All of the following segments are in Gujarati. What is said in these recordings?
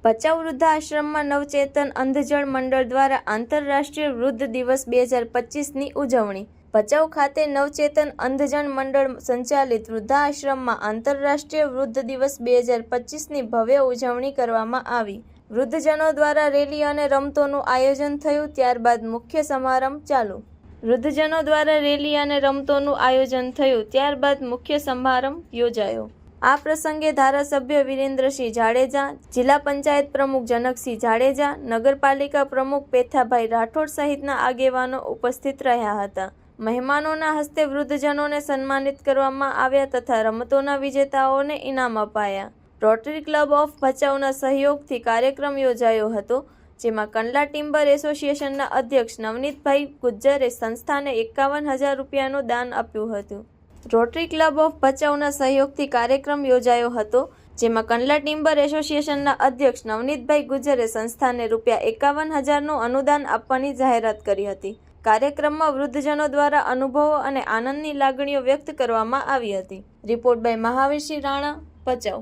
ભચાઉ વૃદ્ધાશ્રમમાં નવચેતન અંધજન મંડળ દ્વારા આંતરરાષ્ટ્રીય વૃદ્ધ દિવસ 2025ની ઉજવણી. ભચાઉ ખાતે નવચેતન અંધજન મંડળ સંચાલિત વૃદ્ધાશ્રમમાં આંતરરાષ્ટ્રીય વૃદ્ધ દિવસ 2025ની ભવ્ય ઉજવણી કરવામાં આવી. વૃદ્ધજનો દ્વારા રેલી અને રમતોનું આયોજન થયું. ત્યારબાદ મુખ્ય સમારંભ ચાલુ. વૃદ્ધજનો દ્વારા રેલી અને રમતોનું આયોજન થયું. ત્યારબાદ મુખ્ય સમારંભ યોજાયો. આ પ્રસંગે ધારાસભ્ય વિરેન્દ્રસિંહ જાડેજા, જિલ્લા પંચાયત પ્રમુખ જનકસિંહ જાડેજા, નગરપાલિકા પ્રમુખ પેથાભાઈ રાઠોડ સહિતના આગેવાનો ઉપસ્થિત રહ્યા હતા. મહેમાનોના હસ્તે વૃદ્ધજનોને સન્માનિત કરવામાં આવ્યા તથા રમતોના વિજેતાઓને ઇનામ અપાયા. રોટરી ક્લબ ઓફ ભચાઉના સહયોગથી કાર્યક્રમ યોજાયો હતો, જેમાં કંડલા ટિમ્બર એસોસિએશનના અધ્યક્ષ નવનીતભાઈ ગુજ્જરે સંસ્થાને 51,000 રૂપિયાનું દાન આપ્યું હતું. રોટરી ક્લબ ઓફ ભચાઉના સહયોગથી કાર્યક્રમ યોજાયો હતો, જેમાં કંડલા ટિમ્બર એસોસિએશનના અધ્યક્ષ નવનીતભાઈ ગુજ્જરે સંસ્થાને ₹51,000નું અનુદાન આપવાની જાહેરાત કરી હતી. કાર્યક્રમમાં વૃદ્ધજનો દ્વારા અનુભવો અને આનંદની લાગણીઓ વ્યક્ત કરવામાં આવી હતી. Report by Mahavirsinh Rana, Bhachau.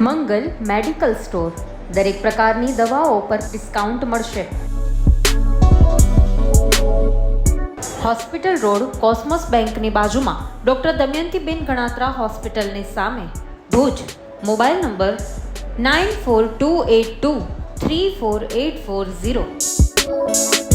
Mangal medical store. દરેક પ્રકારની દવાઓ પર ડિસ્કાઉન્ટ મળશે. હોસ્પિટલ રોડ, કોસ્મોસ બેંકની બાજુમાં, ડૉક્ટર દમયંતીબેન ગણાત્રા હોસ્પિટલની સામે, ભુજ. Mobile number 9428234840.